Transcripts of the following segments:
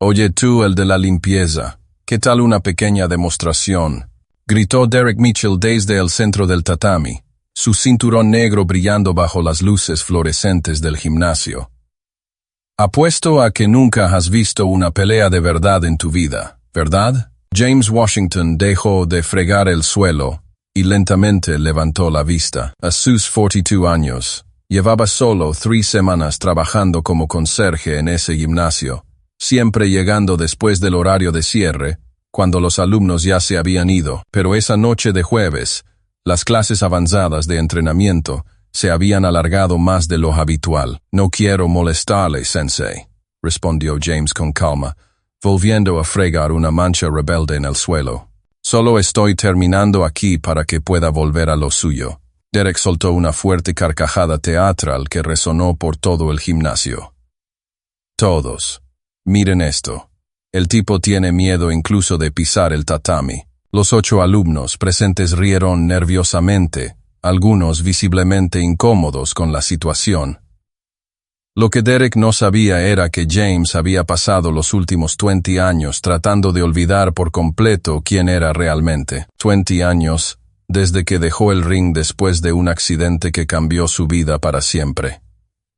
Oye tú, el de la limpieza, ¿qué tal una pequeña demostración? Gritó Derek Mitchell desde el centro del tatami, su cinturón negro brillando bajo las luces fluorescentes del gimnasio. Apuesto a que nunca has visto una pelea de verdad en tu vida, ¿verdad? James Washington dejó de fregar el suelo y lentamente levantó la vista. A sus 42 años, llevaba solo 3 semanas trabajando como conserje en ese gimnasio, siempre llegando después del horario de cierre, cuando los alumnos ya se habían ido. Pero esa noche de jueves, las clases avanzadas de entrenamiento se habían alargado más de lo habitual. No quiero molestarle, sensei, respondió James con calma, volviendo a fregar una mancha rebelde en el suelo. Solo estoy terminando aquí para que pueda volver a lo suyo. Derek soltó una fuerte carcajada teatral que resonó por todo el gimnasio. Todos, miren esto. El tipo tiene miedo incluso de pisar el tatami. Los 8 alumnos presentes rieron nerviosamente, algunos visiblemente incómodos con la situación. Lo que Derek no sabía era que James había pasado los últimos 20 años tratando de olvidar por completo quién era realmente. 20 años, desde que dejó el ring después de un accidente que cambió su vida para siempre.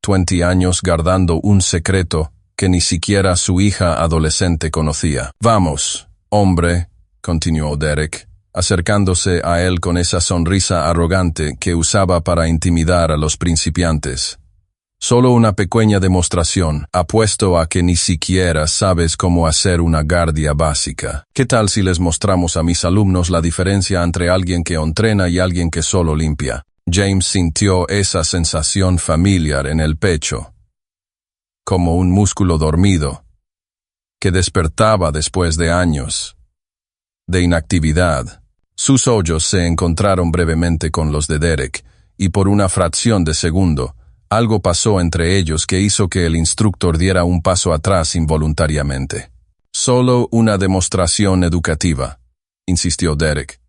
20 años guardando un secreto que ni siquiera su hija adolescente conocía. Vamos, hombre, continuó Derek, acercándose a él con esa sonrisa arrogante que usaba para intimidar a los principiantes. Solo una pequeña demostración. Apuesto a que ni siquiera sabes cómo hacer una guardia básica. ¿Qué tal si les mostramos a mis alumnos la diferencia entre alguien que entrena y alguien que solo limpia? James sintió esa sensación familiar en el pecho, como un músculo dormido, que despertaba después de años de inactividad. Sus ojos se encontraron brevemente con los de Derek, y por una fracción de segundo, algo pasó entre ellos que hizo que el instructor diera un paso atrás involuntariamente. Solo una demostración educativa, insistió Derek,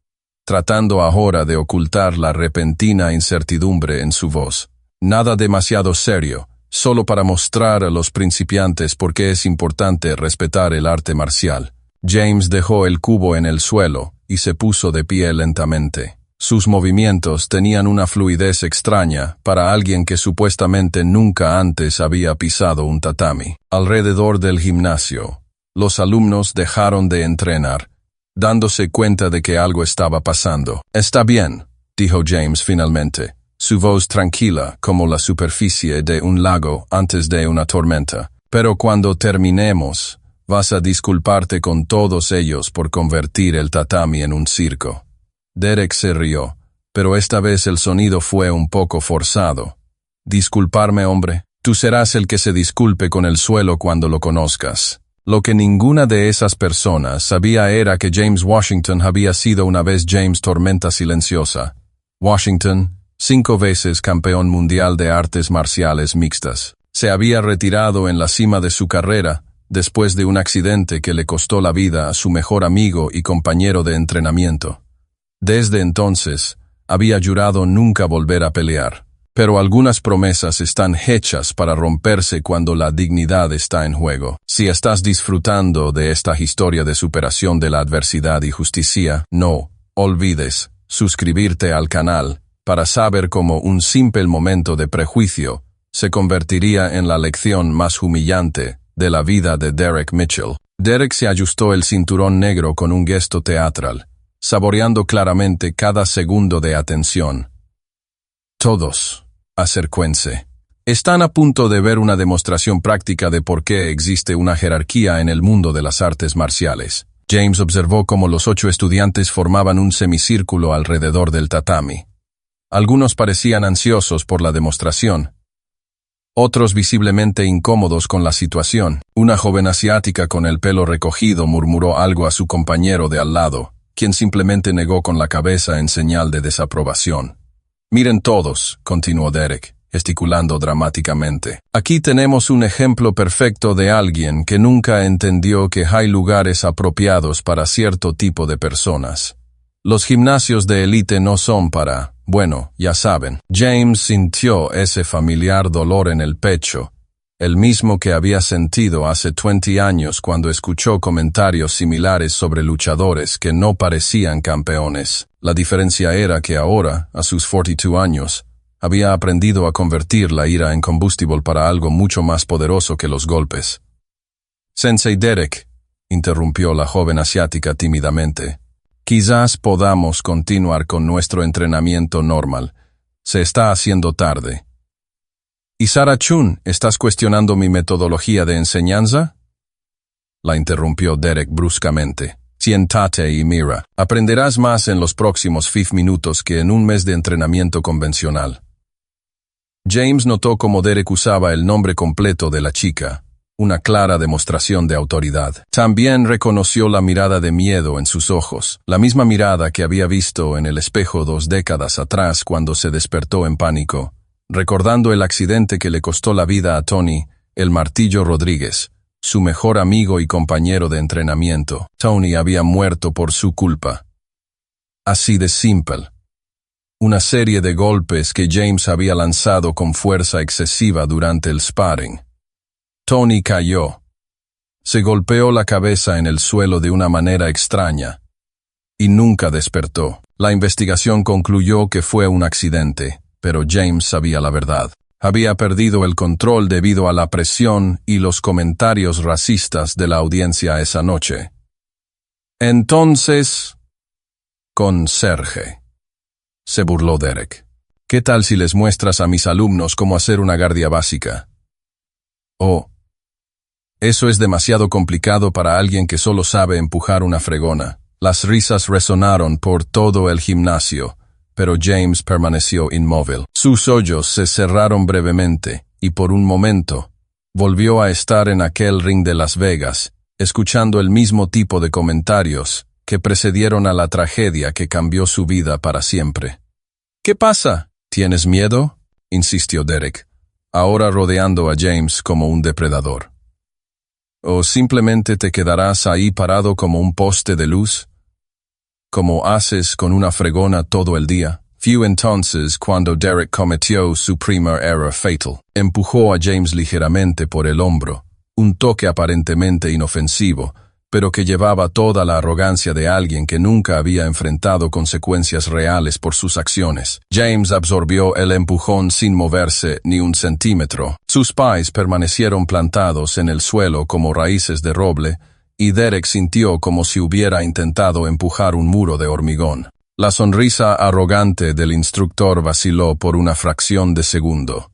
tratando ahora de ocultar la repentina incertidumbre en su voz. Nada demasiado serio, solo para mostrar a los principiantes por qué es importante respetar el arte marcial. James dejó el cubo en el suelo y se puso de pie lentamente. Sus movimientos tenían una fluidez extraña para alguien que supuestamente nunca antes había pisado un tatami. Alrededor del gimnasio, los alumnos dejaron de entrenar, dándose cuenta de que algo estaba pasando. Está bien, dijo James finalmente, su voz tranquila como la superficie de un lago antes de una tormenta. Pero cuando terminemos, vas a disculparte con todos ellos por convertir el tatami en un circo. Derek se rió, pero esta vez el sonido fue un poco forzado. Disculparme, hombre. Tú serás el que se disculpe con el suelo cuando lo conozcas. Lo que ninguna de esas personas sabía era que James Washington había sido una vez James Tormenta Silenciosa. Washington, 5 veces campeón mundial de artes marciales mixtas. Se había retirado en la cima de su carrera, después de un accidente que le costó la vida a su mejor amigo y compañero de entrenamiento. Desde entonces, había jurado nunca volver a pelear. Pero algunas promesas están hechas para romperse cuando la dignidad está en juego. Si estás disfrutando de esta historia de superación de la adversidad y justicia, no olvides suscribirte al canal para saber cómo un simple momento de prejuicio se convertiría en la lección más humillante de la vida de Derek Mitchell. Derek se ajustó el cinturón negro con un gesto teatral, saboreando claramente cada segundo de atención. Todos, acérquense. Están a punto de ver una demostración práctica de por qué existe una jerarquía en el mundo de las artes marciales. James observó cómo los 8 estudiantes formaban un semicírculo alrededor del tatami. Algunos parecían ansiosos por la demostración, otros visiblemente incómodos con la situación. Una joven asiática con el pelo recogido murmuró algo a su compañero de al lado, quien simplemente negó con la cabeza en señal de desaprobación. Miren todos, continuó Derek, gesticulando dramáticamente. Aquí tenemos un ejemplo perfecto de alguien que nunca entendió que hay lugares apropiados para cierto tipo de personas. Los gimnasios de élite no son para, bueno, ya saben. James sintió ese familiar dolor en el pecho, el mismo que había sentido hace 20 años cuando escuchó comentarios similares sobre luchadores que no parecían campeones. La diferencia era que ahora, a sus 42 años, había aprendido a convertir la ira en combustible para algo mucho más poderoso que los golpes. «Sensei Derek», interrumpió la joven asiática tímidamente, «quizás podamos continuar con nuestro entrenamiento normal. Se está haciendo tarde». «¿Y Sarah Chun, estás cuestionando mi metodología de enseñanza?», la interrumpió Derek bruscamente. «Siéntate y mira. Aprenderás más en los próximos 5 minutos que en un mes de entrenamiento convencional». James notó cómo Derek usaba el nombre completo de la chica, una clara demostración de autoridad. También reconoció la mirada de miedo en sus ojos, la misma mirada que había visto en el espejo 2 décadas atrás cuando se despertó en pánico, recordando el accidente que le costó la vida a Tony, el Martillo Rodríguez, su mejor amigo y compañero de entrenamiento. Tony había muerto por su culpa. Así de simple. Una serie de golpes que James había lanzado con fuerza excesiva durante el sparring. Tony cayó. Se golpeó la cabeza en el suelo de una manera extraña y nunca despertó. La investigación concluyó que fue un accidente, pero James sabía la verdad. Había perdido el control debido a la presión y los comentarios racistas de la audiencia esa noche. «Entonces, conserje», se burló Derek. «¿Qué tal si les muestras a mis alumnos cómo hacer una guardia básica?» «Oh, eso es demasiado complicado para alguien que solo sabe empujar una fregona». Las risas resonaron por todo el gimnasio, pero James permaneció inmóvil. Sus ojos se cerraron brevemente, y por un momento, volvió a estar en aquel ring de Las Vegas, escuchando el mismo tipo de comentarios que precedieron a la tragedia que cambió su vida para siempre. «¿Qué pasa? ¿Tienes miedo?», insistió Derek, ahora rodeando a James como un depredador. «¿O simplemente te quedarás ahí parado como un poste de luz? Como haces con una fregona todo el día». Fue entonces cuando Derek cometió su primer error fatal. Empujó a James ligeramente por el hombro, un toque aparentemente inofensivo, pero que llevaba toda la arrogancia de alguien que nunca había enfrentado consecuencias reales por sus acciones. James absorbió el empujón sin moverse ni un centímetro. Sus pies permanecieron plantados en el suelo como raíces de roble, y Derek sintió como si hubiera intentado empujar un muro de hormigón. La sonrisa arrogante del instructor vaciló por una fracción de segundo.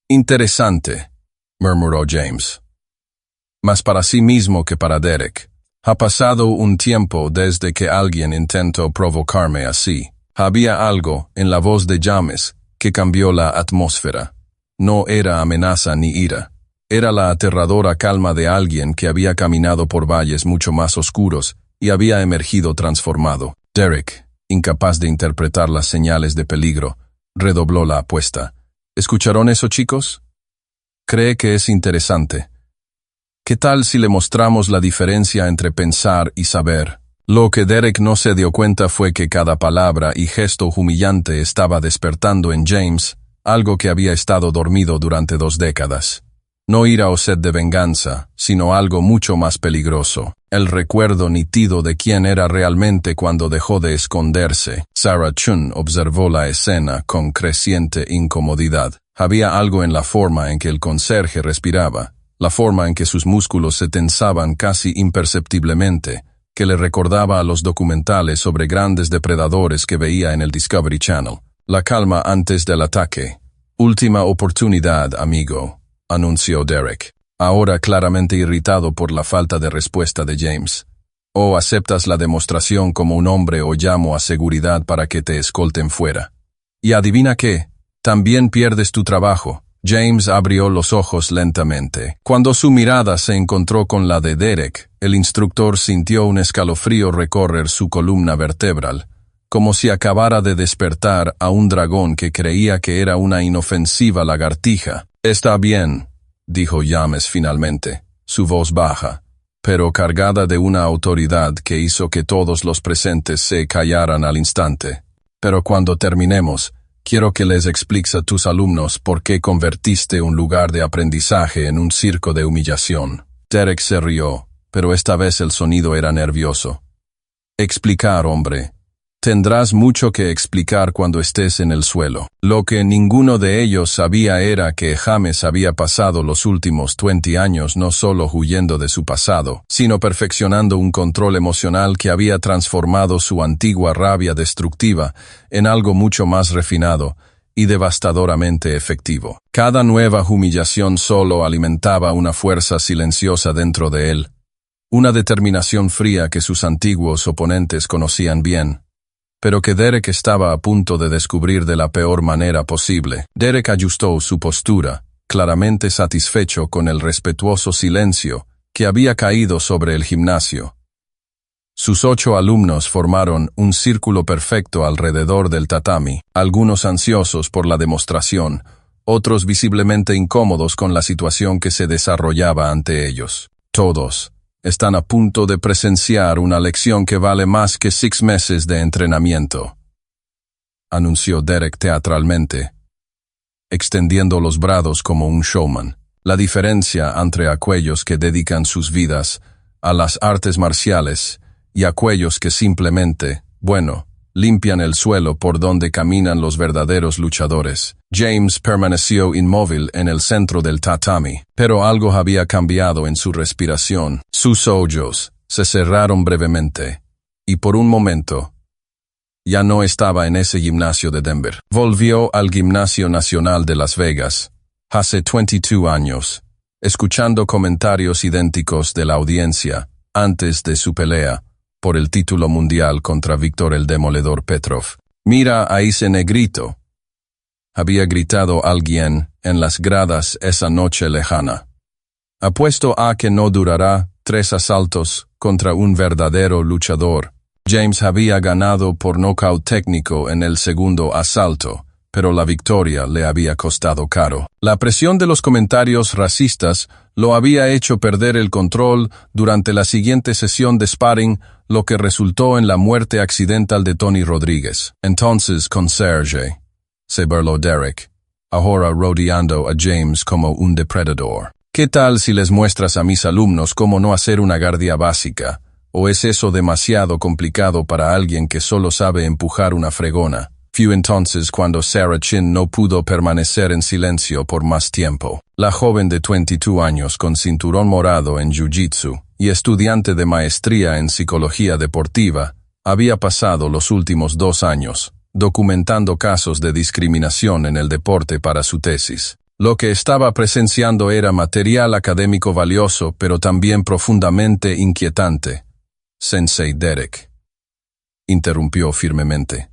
«Interesante», murmuró James. Más para sí mismo que para Derek. «Ha pasado un tiempo desde que alguien intentó provocarme así». Había algo en la voz de James que cambió la atmósfera. No era amenaza ni ira. Era la aterradora calma de alguien que había caminado por valles mucho más oscuros y había emergido transformado. Derek, incapaz de interpretar las señales de peligro, redobló la apuesta. ¿Escucharon eso, chicos? Cree que es interesante. ¿Qué tal si le mostramos la diferencia entre pensar y saber? Lo que Derek no se dio cuenta fue que cada palabra y gesto humillante estaba despertando en James algo que había estado dormido durante 2 décadas. No ira o sed de venganza, sino algo mucho más peligroso. El recuerdo nítido de quién era realmente cuando dejó de esconderse. Sarah Chun observó la escena con creciente incomodidad. Había algo en la forma en que el conserje respiraba, la forma en que sus músculos se tensaban casi imperceptiblemente, que le recordaba a los documentales sobre grandes depredadores que veía en el Discovery Channel. La calma antes del ataque. «Última oportunidad, amigo», anunció Derek, ahora claramente irritado por la falta de respuesta de James. «O aceptas la demostración como un hombre o llamo a seguridad para que te escolten fuera. Y adivina qué, también pierdes tu trabajo». James abrió los ojos lentamente. Cuando su mirada se encontró con la de Derek, el instructor sintió un escalofrío recorrer su columna vertebral, como si acabara de despertar a un dragón que creía que era una inofensiva lagartija. «Está bien», dijo James finalmente, su voz baja, pero cargada de una autoridad que hizo que todos los presentes se callaran al instante. «Pero cuando terminemos, Quiero que les expliques a tus alumnos por qué convertiste un lugar de aprendizaje en un circo de humillación. Derek se rió, pero esta vez el sonido era nervioso. Explicar, hombre. Tendrás mucho que explicar cuando estés en el suelo. Lo que ninguno de ellos sabía era que James había pasado los últimos 20 años no solo huyendo de su pasado, sino perfeccionando un control emocional que había transformado su antigua rabia destructiva en algo mucho más refinado y devastadoramente efectivo. Cada nueva humillación solo alimentaba una fuerza silenciosa dentro de él, una determinación fría que sus antiguos oponentes conocían bien, pero que Derek estaba a punto de descubrir de la peor manera posible. Derek ajustó su postura, claramente satisfecho con el respetuoso silencio que había caído sobre el gimnasio. Sus 8 alumnos formaron un círculo perfecto alrededor del tatami, algunos ansiosos por la demostración, otros visiblemente incómodos con la situación que se desarrollaba ante ellos. Todos están a punto de presenciar una lección que vale más que 6 meses de entrenamiento, anunció Derek teatralmente, extendiendo los brazos como un showman. La diferencia entre aquellos que dedican sus vidas a las artes marciales y aquellos que simplemente, limpian el suelo por donde caminan los verdaderos luchadores. James permaneció inmóvil en el centro del tatami, pero algo había cambiado en su respiración. Sus ojos se cerraron brevemente, y por un momento, ya no estaba en ese gimnasio de Denver. Volvió al Gimnasio Nacional de Las Vegas, hace 22 años, escuchando comentarios idénticos de la audiencia antes de su pelea por el título mundial contra Víctor el Demoledor Petrov. «Mira a ese negrito», había gritado alguien en las gradas esa noche lejana. «Apuesto a que no durará 3 asaltos contra un verdadero luchador». James había ganado por nocaut técnico en el segundo asalto, pero la victoria le había costado caro. La presión de los comentarios racistas lo había hecho perder el control durante la siguiente sesión de sparring, lo que resultó en la muerte accidental de Tony Rodríguez. Entonces, conserje, se burló Derek, ahora rodeando a James como un depredador. ¿Qué tal si les muestras a mis alumnos cómo no hacer una guardia básica? ¿O es eso demasiado complicado para alguien que solo sabe empujar una fregona? Fue entonces cuando Sarah Chin no pudo permanecer en silencio por más tiempo. La joven de 22 años con cinturón morado en Jiu-Jitsu y estudiante de maestría en psicología deportiva, había pasado los últimos 2 años documentando casos de discriminación en el deporte para su tesis. Lo que estaba presenciando era material académico valioso, pero también profundamente inquietante. Sensei Derek interrumpió firmemente.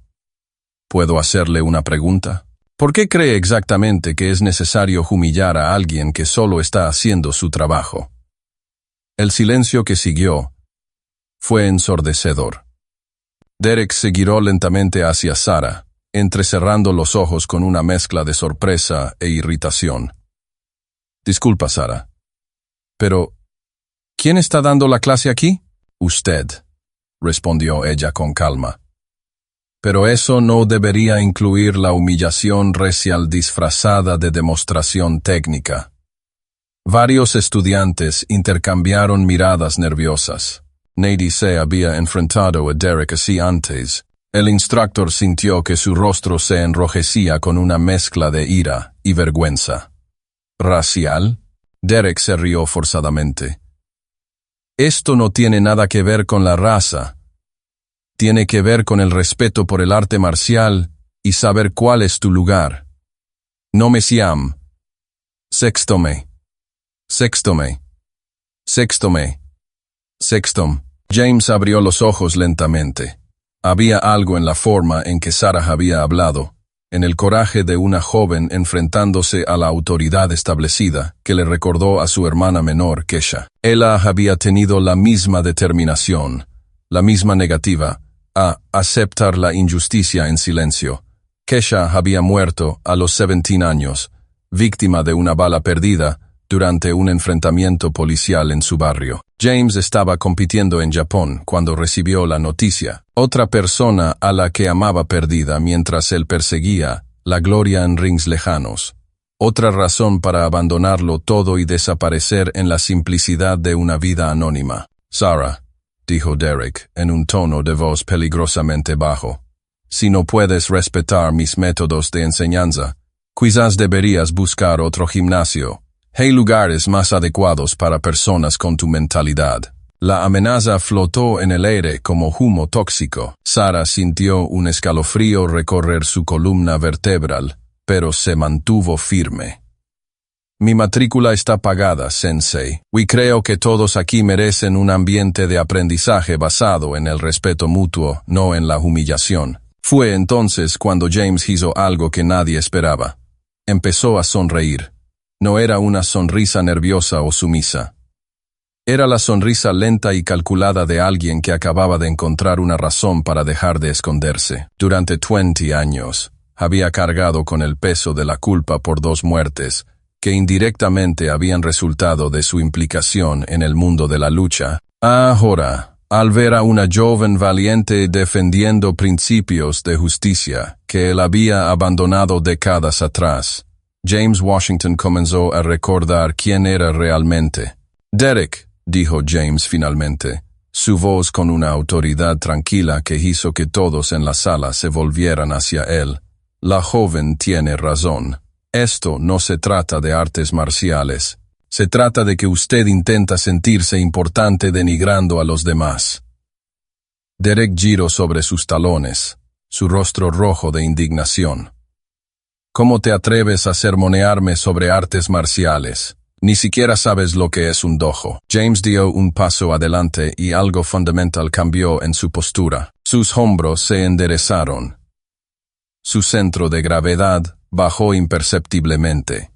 ¿Puedo hacerle una pregunta? ¿Por qué cree exactamente que es necesario humillar a alguien que solo está haciendo su trabajo? El silencio que siguió fue ensordecedor. Derek se giró lentamente hacia Sarah, entrecerrando los ojos con una mezcla de sorpresa e irritación. Disculpa, Sarah. Pero, ¿quién está dando la clase aquí? Usted, respondió ella con calma. Pero eso no debería incluir la humillación racial disfrazada de demostración técnica. Varios estudiantes intercambiaron miradas nerviosas. Nadie se había enfrentado a Derek así antes. El instructor sintió que su rostro se enrojecía con una mezcla de ira y vergüenza. ¿Racial? Derek se rió forzadamente. Esto no tiene nada que ver con la raza. Tiene que ver con el respeto por el arte marcial y saber cuál es tu lugar. No me siam. Sextome. Sextome. Sextome. Sextom. James abrió los ojos lentamente. Había algo en la forma en que Sarah había hablado, en el coraje de una joven enfrentándose a la autoridad establecida, que le recordó a su hermana menor, Kesha. Ella había tenido la misma determinación, la misma negativa a aceptar la injusticia en silencio. Kesha había muerto a los 17 años, víctima de una bala perdida durante un enfrentamiento policial en su barrio. James estaba compitiendo en Japón cuando recibió la noticia. Otra persona a la que amaba perdida mientras él perseguía la gloria en rings lejanos. Otra razón para abandonarlo todo y desaparecer en la simplicidad de una vida anónima. Sarah, dijo Derek, en un tono de voz peligrosamente bajo, si no puedes respetar mis métodos de enseñanza, quizás deberías buscar otro gimnasio. Hay lugares más adecuados para personas con tu mentalidad. La amenaza flotó en el aire como humo tóxico. Sarah sintió un escalofrío recorrer su columna vertebral, pero se mantuvo firme. Mi matrícula está pagada, Sensei, y creo que todos aquí merecen un ambiente de aprendizaje basado en el respeto mutuo, no en la humillación. Fue entonces cuando James hizo algo que nadie esperaba. Empezó a sonreír. No era una sonrisa nerviosa o sumisa. Era la sonrisa lenta y calculada de alguien que acababa de encontrar una razón para dejar de esconderse. Durante 20 años, había cargado con el peso de la culpa por 2 muertes, que indirectamente habían resultado de su implicación en el mundo de la lucha. Ahora, al ver a una joven valiente defendiendo principios de justicia que él había abandonado décadas atrás, James Washington comenzó a recordar quién era realmente. Derek, dijo James finalmente, su voz con una autoridad tranquila que hizo que todos en la sala se volvieran hacia él. La joven tiene razón. Esto no se trata de artes marciales. Se trata de que usted intenta sentirse importante denigrando a los demás. Derek giró sobre sus talones, su rostro rojo de indignación. ¿Cómo te atreves a sermonearme sobre artes marciales? Ni siquiera sabes lo que es un dojo. James dio un paso adelante y algo fundamental cambió en su postura. Sus hombros se enderezaron. Su centro de gravedad bajó imperceptiblemente.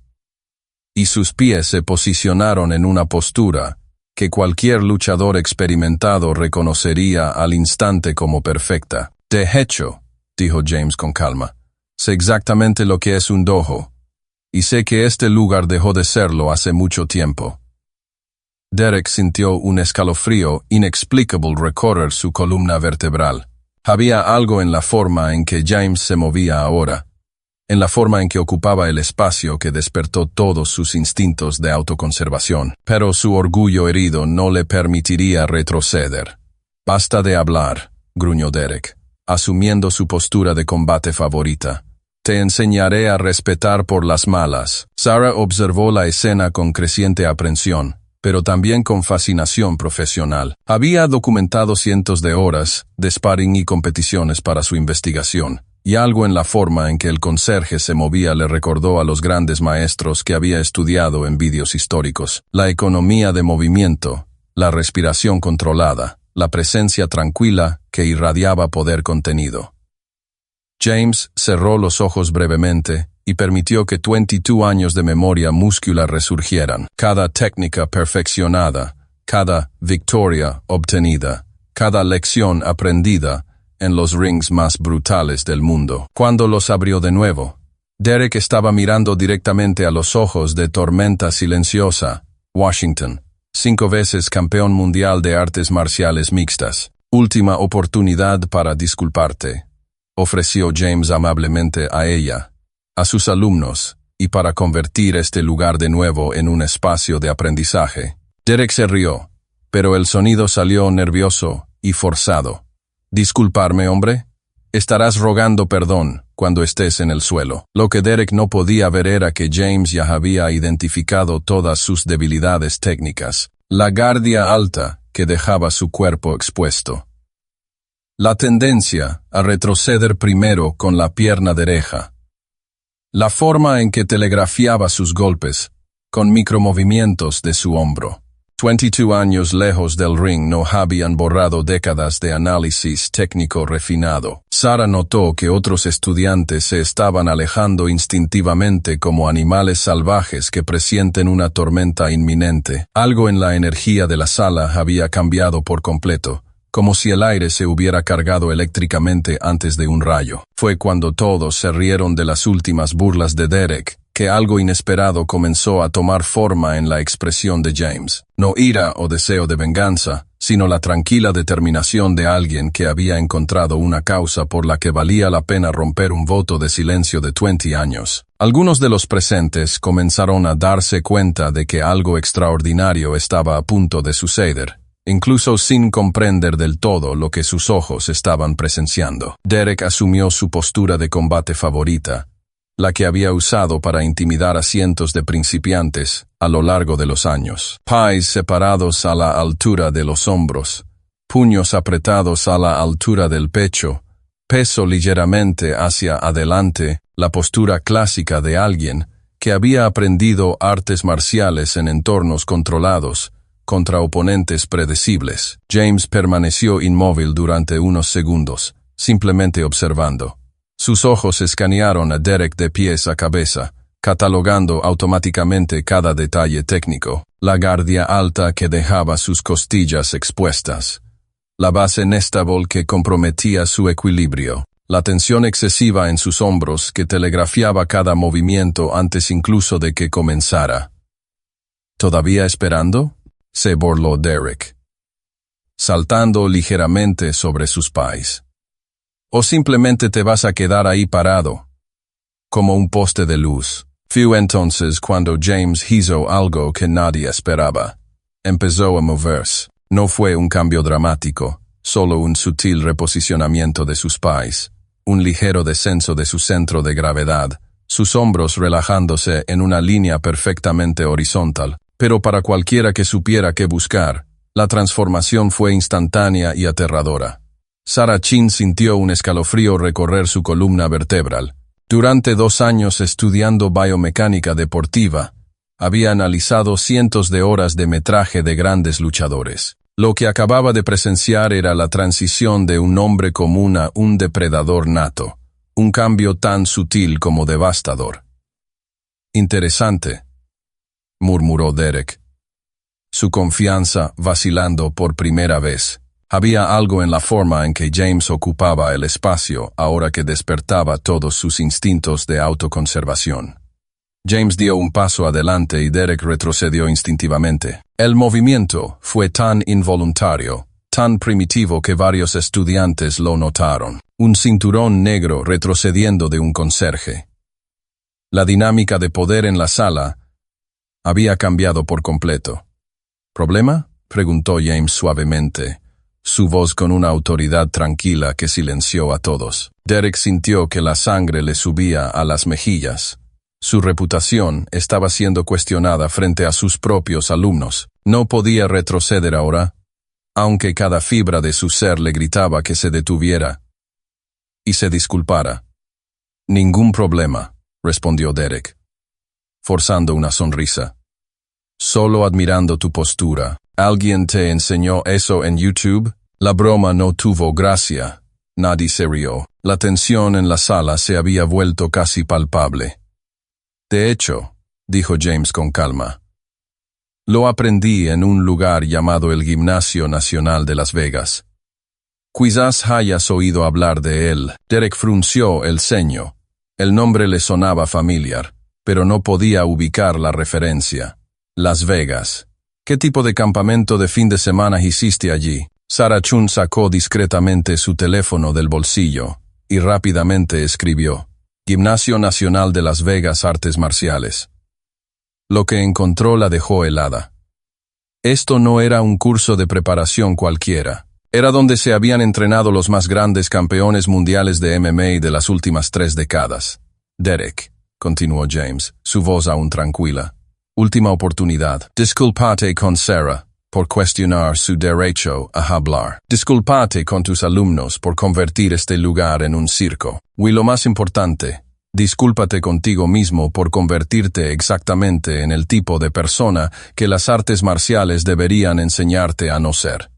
Y sus pies se posicionaron en una postura que cualquier luchador experimentado reconocería al instante como perfecta. De hecho, dijo James con calma, sé exactamente lo que es un dojo, y sé que este lugar dejó de serlo hace mucho tiempo. Derek sintió un escalofrío inexplicable recorrer su columna vertebral. Había algo en la forma en que James se movía ahora, en la forma en que ocupaba el espacio que despertó todos sus instintos de autoconservación. Pero su orgullo herido no le permitiría retroceder. Basta de hablar, gruñó Derek, asumiendo su postura de combate favorita. Te enseñaré a respetar por las malas. Sarah observó la escena con creciente aprensión, pero también con fascinación profesional. Había documentado cientos de horas de sparring y competiciones para su investigación, y algo en la forma en que el conserje se movía le recordó a los grandes maestros que había estudiado en vídeos históricos. La economía de movimiento, la respiración controlada, la presencia tranquila que irradiaba poder contenido. James cerró los ojos brevemente y permitió que 22 años de memoria muscular resurgieran. Cada técnica perfeccionada, cada victoria obtenida, cada lección aprendida en los rings más brutales del mundo. Cuando los abrió de nuevo, Derek estaba mirando directamente a los ojos de Tormenta Silenciosa, Washington, 5 veces campeón mundial de artes marciales mixtas. Última oportunidad para disculparte, ofreció James amablemente a ella, a sus alumnos, y para convertir este lugar de nuevo en un espacio de aprendizaje. Derek se rió, pero el sonido salió nervioso y forzado. ¿Disculparme, hombre? Estarás rogando perdón cuando estés en el suelo. Lo que Derek no podía ver era que James ya había identificado todas sus debilidades técnicas, la guardia alta que dejaba su cuerpo expuesto, la tendencia a retroceder primero con la pierna derecha, la forma en que telegrafiaba sus golpes, con micromovimientos de su hombro. 22 años lejos del ring no habían borrado décadas de análisis técnico refinado. Sarah notó que otros estudiantes se estaban alejando instintivamente como animales salvajes que presienten una tormenta inminente. Algo en la energía de la sala había cambiado por completo, como si el aire se hubiera cargado eléctricamente antes de un rayo. Fue cuando todos se rieron de las últimas burlas de Derek, que algo inesperado comenzó a tomar forma en la expresión de James. No ira o deseo de venganza, sino la tranquila determinación de alguien que había encontrado una causa por la que valía la pena romper un voto de silencio de 20 años. Algunos de los presentes comenzaron a darse cuenta de que algo extraordinario estaba a punto de suceder, incluso sin comprender del todo lo que sus ojos estaban presenciando. Derek asumió su postura de combate favorita, la que había usado para intimidar a cientos de principiantes a lo largo de los años. Pies separados a la altura de los hombros, puños apretados a la altura del pecho, peso ligeramente hacia adelante, la postura clásica de alguien que había aprendido artes marciales en entornos controlados, contra oponentes predecibles. James permaneció inmóvil durante unos segundos, simplemente observando. Sus ojos escanearon a Derek de pies a cabeza, catalogando automáticamente cada detalle técnico, la guardia alta que dejaba sus costillas expuestas, la base nestable que comprometía su equilibrio, la tensión excesiva en sus hombros que telegrafiaba cada movimiento antes incluso de que comenzara. ¿Todavía esperando?, se burló Derek, saltando ligeramente sobre sus pies. ¿O simplemente te vas a quedar ahí parado, como un poste de luz? Fue entonces cuando James hizo algo que nadie esperaba. Empezó a moverse. No fue un cambio dramático, solo un sutil reposicionamiento de sus pies, un ligero descenso de su centro de gravedad, sus hombros relajándose en una línea perfectamente horizontal. Pero para cualquiera que supiera qué buscar, la transformación fue instantánea y aterradora. Sarah Chin sintió un escalofrío recorrer su columna vertebral. Durante 2 años estudiando biomecánica deportiva, había analizado cientos de horas de metraje de grandes luchadores. Lo que acababa de presenciar era la transición de un hombre común a un depredador nato, un cambio tan sutil como devastador. Interesante, murmuró Derek, su confianza vacilando por primera vez. Había algo en la forma en que James ocupaba el espacio ahora que despertaba todos sus instintos de autoconservación. James dio un paso adelante y Derek retrocedió instintivamente. El movimiento fue tan involuntario, tan primitivo que varios estudiantes lo notaron. Un cinturón negro retrocediendo de un conserje. La dinámica de poder en la sala había cambiado por completo. ¿Problema?, preguntó James suavemente, su voz con una autoridad tranquila que silenció a todos. Derek sintió que la sangre le subía a las mejillas. Su reputación estaba siendo cuestionada frente a sus propios alumnos. No podía retroceder ahora, aunque cada fibra de su ser le gritaba que se detuviera y se disculpara. Ningún problema, respondió Derek, forzando una sonrisa. Solo admirando tu postura. ¿Alguien te enseñó eso en YouTube? La broma no tuvo gracia. Nadie se rió. La tensión en la sala se había vuelto casi palpable. De hecho, dijo James con calma, lo aprendí en un lugar llamado el Gimnasio Nacional de Las Vegas. Quizás hayas oído hablar de él. Derek frunció el ceño. El nombre le sonaba familiar, pero no podía ubicar la referencia. Las Vegas. ¿Qué tipo de campamento de fin de semana hiciste allí? Sarah Chun sacó discretamente su teléfono del bolsillo y rápidamente escribió: Gimnasio Nacional de Las Vegas Artes Marciales. Lo que encontró la dejó helada. Esto no era un curso de preparación cualquiera. Era donde se habían entrenado los más grandes campeones mundiales de MMA de las últimas 3 décadas. Derek, continuó James, su voz aún tranquila. Última oportunidad. Disculpate con Sarah por cuestionar su derecho a hablar. Disculpate con tus alumnos por convertir este lugar en un circo. Y lo más importante, discúlpate contigo mismo por convertirte exactamente en el tipo de persona que las artes marciales deberían enseñarte a no ser.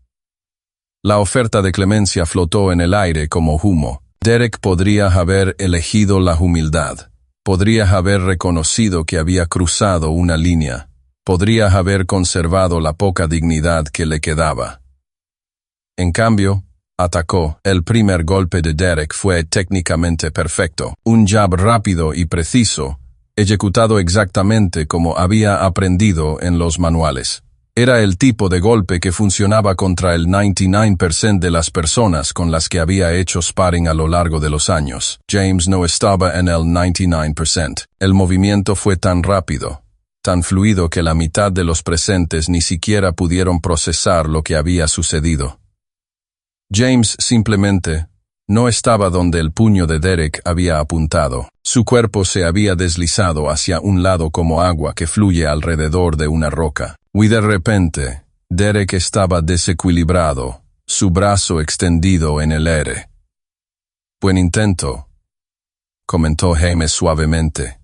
La oferta de clemencia flotó en el aire como humo. Derek podría haber elegido la humildad. Podría haber reconocido que había cruzado una línea. Podría haber conservado la poca dignidad que le quedaba. En cambio, atacó. El primer golpe de Derek fue técnicamente perfecto. Un jab rápido y preciso, ejecutado exactamente como había aprendido en los manuales. Era el tipo de golpe que funcionaba contra el 99% de las personas con las que había hecho sparring a lo largo de los años. James no estaba en el 99%. El movimiento fue tan rápido, tan fluido que la mitad de los presentes ni siquiera pudieron procesar lo que había sucedido. James simplemente no estaba donde el puño de Derek había apuntado. Su cuerpo se había deslizado hacia un lado como agua que fluye alrededor de una roca. Y de repente, Derek estaba desequilibrado, su brazo extendido en el aire. «Buen intento», comentó James suavemente.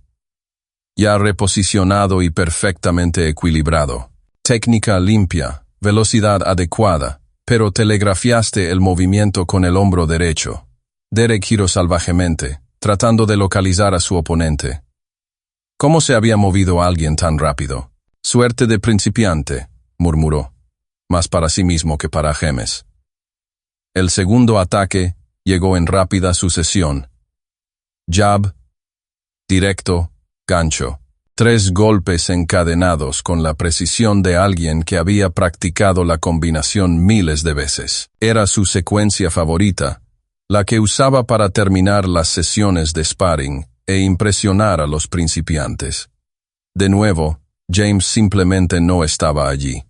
«Ya reposicionado y perfectamente equilibrado. Técnica limpia, velocidad adecuada, pero telegrafiaste el movimiento con el hombro derecho». Derek giró salvajemente, tratando de localizar a su oponente. ¿Cómo se había movido alguien tan rápido? «Suerte de principiante», murmuró, más para sí mismo que para James. El segundo ataque llegó en rápida sucesión. Jab, directo, gancho. 3 golpes encadenados con la precisión de alguien que había practicado la combinación miles de veces. Era su secuencia favorita, la que usaba para terminar las sesiones de sparring e impresionar a los principiantes. De nuevo, James simplemente no estaba allí.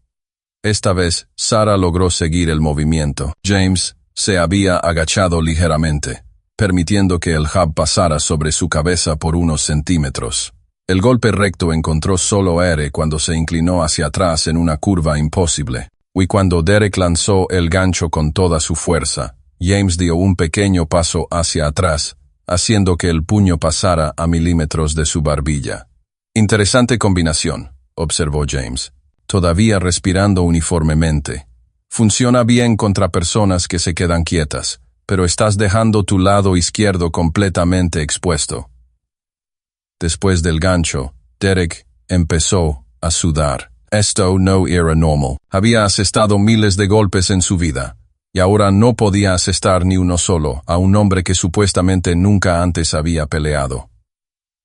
Esta vez, Sarah logró seguir el movimiento. James se había agachado ligeramente, permitiendo que el jab pasara sobre su cabeza por unos centímetros. El golpe recto encontró solo aire cuando se inclinó hacia atrás en una curva imposible. Y cuando Derek lanzó el gancho con toda su fuerza, James dio un pequeño paso hacia atrás, haciendo que el puño pasara a milímetros de su barbilla. «Interesante combinación», observó James, todavía respirando uniformemente. «Funciona bien contra personas que se quedan quietas, pero estás dejando tu lado izquierdo completamente expuesto». Después del gancho, Derek empezó a sudar. Esto no era normal. Había asestado miles de golpes en su vida, y ahora no podía asestar ni uno solo a un hombre que supuestamente nunca antes había peleado.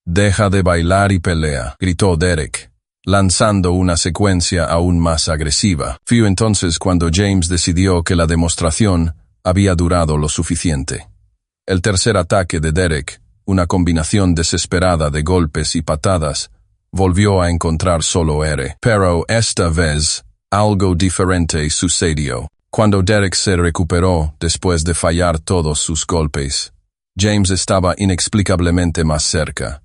«Deja de bailar y pelea», gritó Derek, lanzando una secuencia aún más agresiva. Fue entonces cuando James decidió que la demostración había durado lo suficiente. El tercer ataque de Derek, una combinación desesperada de golpes y patadas, volvió a encontrar solo aire. Pero esta vez, algo diferente sucedió. Cuando Derek se recuperó después de fallar todos sus golpes, James estaba inexplicablemente más cerca.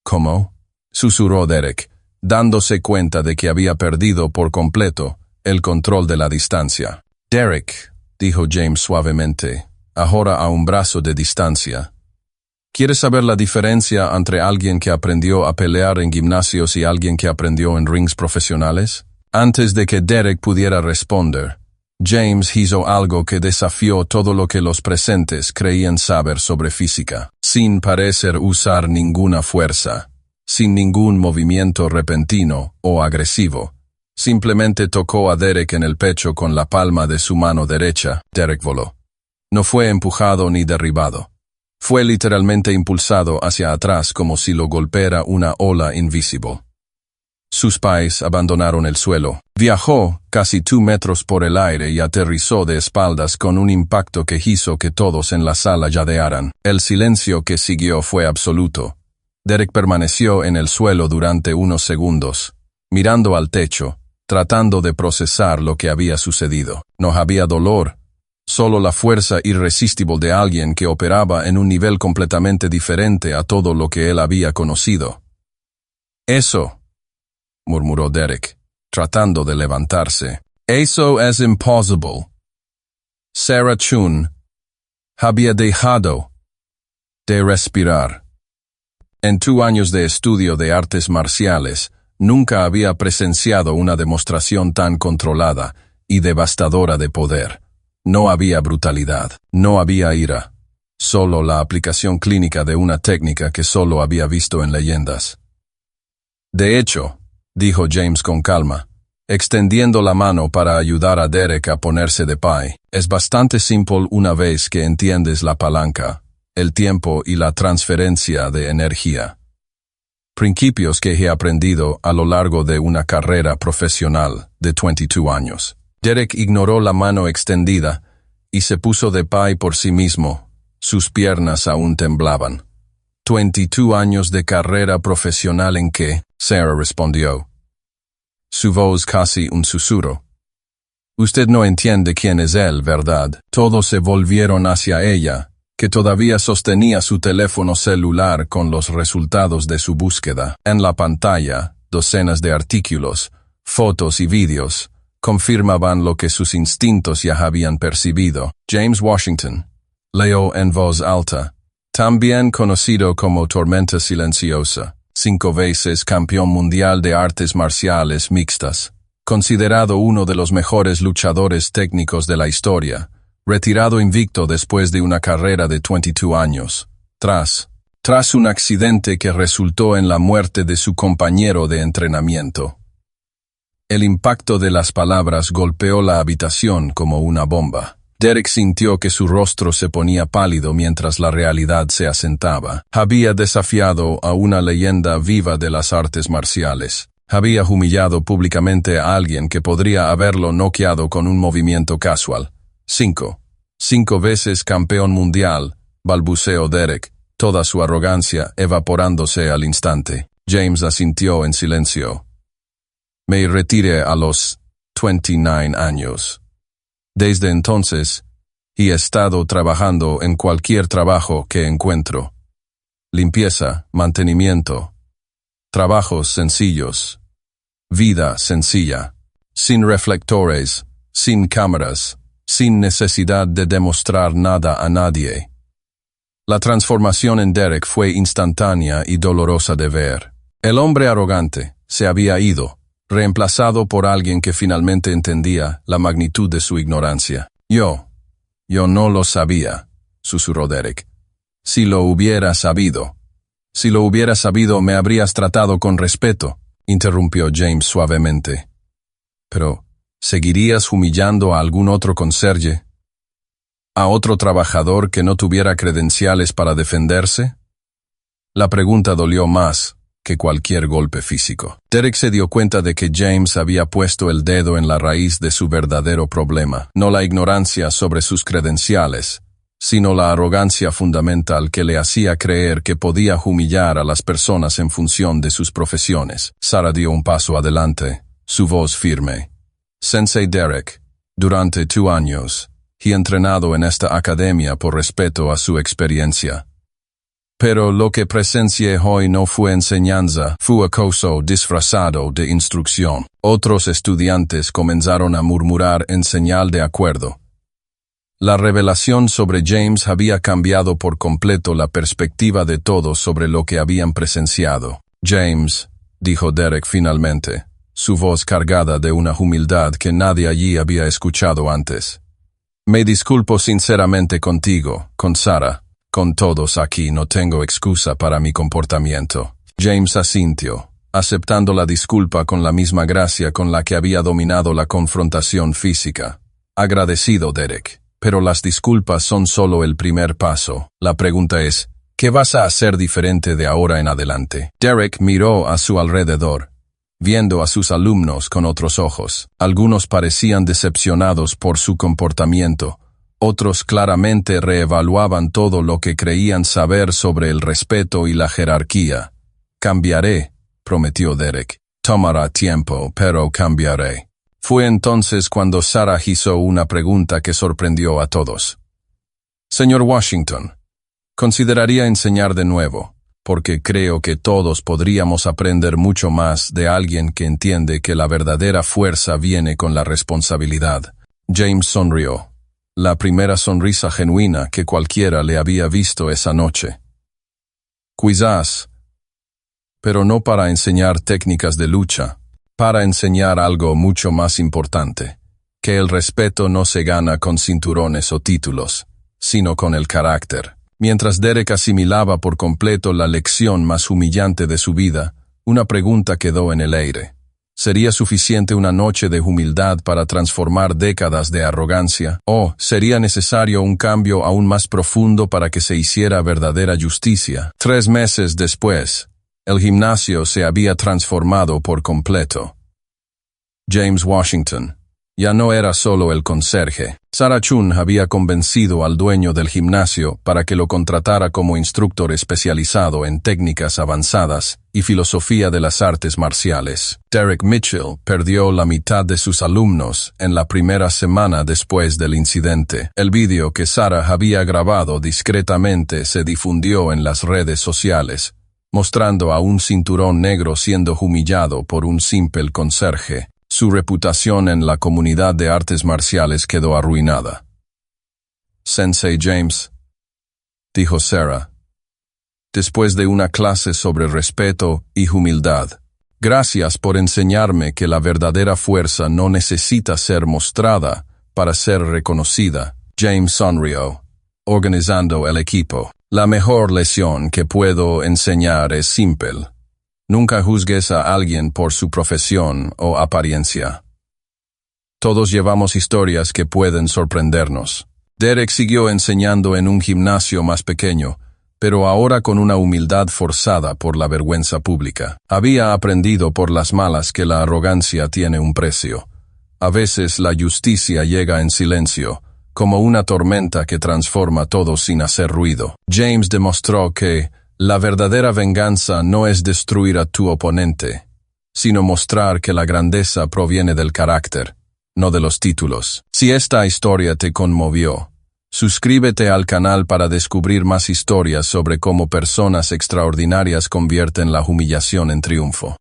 «¿Cómo?», susurró Derek, dándose cuenta de que había perdido por completo el control de la distancia. «Derek», dijo James suavemente, ahora a un brazo de distancia. «¿Quieres saber la diferencia entre alguien que aprendió a pelear en gimnasios y alguien que aprendió en rings profesionales?» Antes de que Derek pudiera responder, James hizo algo que desafió todo lo que los presentes creían saber sobre física. Sin parecer usar ninguna fuerza, sin ningún movimiento repentino o agresivo, simplemente tocó a Derek en el pecho con la palma de su mano derecha. Derek voló. No fue empujado ni derribado. Fue literalmente impulsado hacia atrás como si lo golpeara una ola invisible. Sus pies abandonaron el suelo. Viajó casi 2 metros por el aire y aterrizó de espaldas con un impacto que hizo que todos en la sala jadearan. El silencio que siguió fue absoluto. Derek permaneció en el suelo durante unos segundos, mirando al techo, tratando de procesar lo que había sucedido. No había dolor, solo la fuerza irresistible de alguien que operaba en un nivel completamente diferente a todo lo que él había conocido. «Eso», murmuró Derek, tratando de levantarse. «Eso es imposible». Sarah Chun había dejado de respirar. En 2 años de estudio de artes marciales, nunca había presenciado una demostración tan controlada y devastadora de poder. No había brutalidad, no había ira, solo la aplicación clínica de una técnica que solo había visto en leyendas. «De hecho», dijo James con calma, extendiendo la mano para ayudar a Derek a ponerse de pie, «es bastante simple una vez que entiendes la palanca, el tiempo y la transferencia de energía. Principios que he aprendido a lo largo de una carrera profesional de 22 años. Derek ignoró la mano extendida y se puso de pie por sí mismo. Sus piernas aún temblaban. 22 años de carrera profesional en que, Sarah respondió. Su voz casi un susurro. Usted no entiende quién es él, ¿verdad? Todos se volvieron hacia ella, que todavía sostenía su teléfono celular con los resultados de su búsqueda. En la pantalla, docenas de artículos, fotos y vídeos, confirmaban lo que sus instintos ya habían percibido. James Washington, leyó en voz alta, también conocido como Tormenta Silenciosa, 5 veces campeón mundial de artes marciales mixtas, considerado uno de los mejores luchadores técnicos de la historia, retirado invicto después de una carrera de 22 años, tras un accidente que resultó en la muerte de su compañero de entrenamiento. El impacto de las palabras golpeó la habitación como una bomba. Derek sintió que su rostro se ponía pálido mientras la realidad se asentaba. Había desafiado a una leyenda viva de las artes marciales. Había humillado públicamente a alguien que podría haberlo noqueado con un movimiento casual. 5 veces campeón mundial, balbuceó Derek, toda su arrogancia evaporándose al instante. James asintió en silencio. Me retiré a los 29 años. Desde entonces, he estado trabajando en cualquier trabajo que encuentro. Limpieza, mantenimiento, trabajos sencillos, vida sencilla, sin reflectores, sin cámaras, sin necesidad de demostrar nada a nadie. La transformación en Derek fue instantánea y dolorosa de ver. El hombre arrogante se había ido, reemplazado por alguien que finalmente entendía la magnitud de su ignorancia. Yo no lo sabía, susurró Derek. Si lo hubiera sabido me habrías tratado con respeto, interrumpió James suavemente. Pero, ¿seguirías humillando a algún otro conserje? ¿A otro trabajador que no tuviera credenciales para defenderse? La pregunta dolió más que cualquier golpe físico. Derek se dio cuenta de que James había puesto el dedo en la raíz de su verdadero problema, no la ignorancia sobre sus credenciales, sino la arrogancia fundamental que le hacía creer que podía humillar a las personas en función de sus profesiones. Sarah dio un paso adelante, su voz firme. Sensei Derek, durante 2 años, he entrenado en esta academia por respeto a su experiencia. Pero lo que presencié hoy no fue enseñanza, fue acoso disfrazado de instrucción. Otros estudiantes comenzaron a murmurar en señal de acuerdo. La revelación sobre James había cambiado por completo la perspectiva de todos sobre lo que habían presenciado. James, dijo Derek finalmente, su voz cargada de una humildad que nadie allí había escuchado antes. Me disculpo sinceramente contigo, con Sarah. Con todos aquí no tengo excusa para mi comportamiento. James asintió, aceptando la disculpa con la misma gracia con la que había dominado la confrontación física. Agradecido, Derek, pero las disculpas son solo el primer paso. La pregunta es, ¿qué vas a hacer diferente de ahora en adelante? Derek miró a su alrededor, viendo a sus alumnos con otros ojos. Algunos parecían decepcionados por su comportamiento. Otros claramente reevaluaban todo lo que creían saber sobre el respeto y la jerarquía. Cambiaré, prometió Derek. Tomará tiempo, pero cambiaré. Fue entonces cuando Sarah hizo una pregunta que sorprendió a todos. Señor Washington, consideraría enseñar de nuevo, porque creo que todos podríamos aprender mucho más de alguien que entiende que la verdadera fuerza viene con la responsabilidad. James sonrió. La primera sonrisa genuina que cualquiera le había visto esa noche. Quizás, pero no para enseñar técnicas de lucha, para enseñar algo mucho más importante, que el respeto no se gana con cinturones o títulos, sino con el carácter. Mientras Derek asimilaba por completo la lección más humillante de su vida, una pregunta quedó en el aire. ¿Sería suficiente una noche de humildad para transformar décadas de arrogancia? ¿O sería necesario un cambio aún más profundo para que se hiciera verdadera justicia? 3 meses después, El gimnasio se había transformado por completo. James Washington ya no era solo el conserje. Sarah Chun había convencido al dueño del gimnasio para que lo contratara como instructor especializado en técnicas avanzadas y filosofía de las artes marciales. Derek Mitchell perdió la mitad de sus alumnos en la primera semana después del incidente. El vídeo que Sarah había grabado discretamente se difundió en las redes sociales, mostrando a un cinturón negro siendo humillado por un simple conserje. Su reputación en la comunidad de artes marciales quedó arruinada. Sensei James, dijo Sarah, después de una clase sobre respeto y humildad. Gracias por enseñarme que la verdadera fuerza no necesita ser mostrada para ser reconocida. James sonrió, organizando el equipo. La mejor lección que puedo enseñar es simple. Nunca juzgues a alguien por su profesión o apariencia. Todos llevamos historias que pueden sorprendernos. Derek siguió enseñando en un gimnasio más pequeño, pero ahora con una humildad forzada por la vergüenza pública. Había aprendido por las malas que la arrogancia tiene un precio. A veces la justicia llega en silencio, como una tormenta que transforma todo sin hacer ruido. James demostró que la verdadera venganza no es destruir a tu oponente, sino mostrar que la grandeza proviene del carácter, no de los títulos. Si esta historia te conmovió, suscríbete al canal para descubrir más historias sobre cómo personas extraordinarias convierten la humillación en triunfo.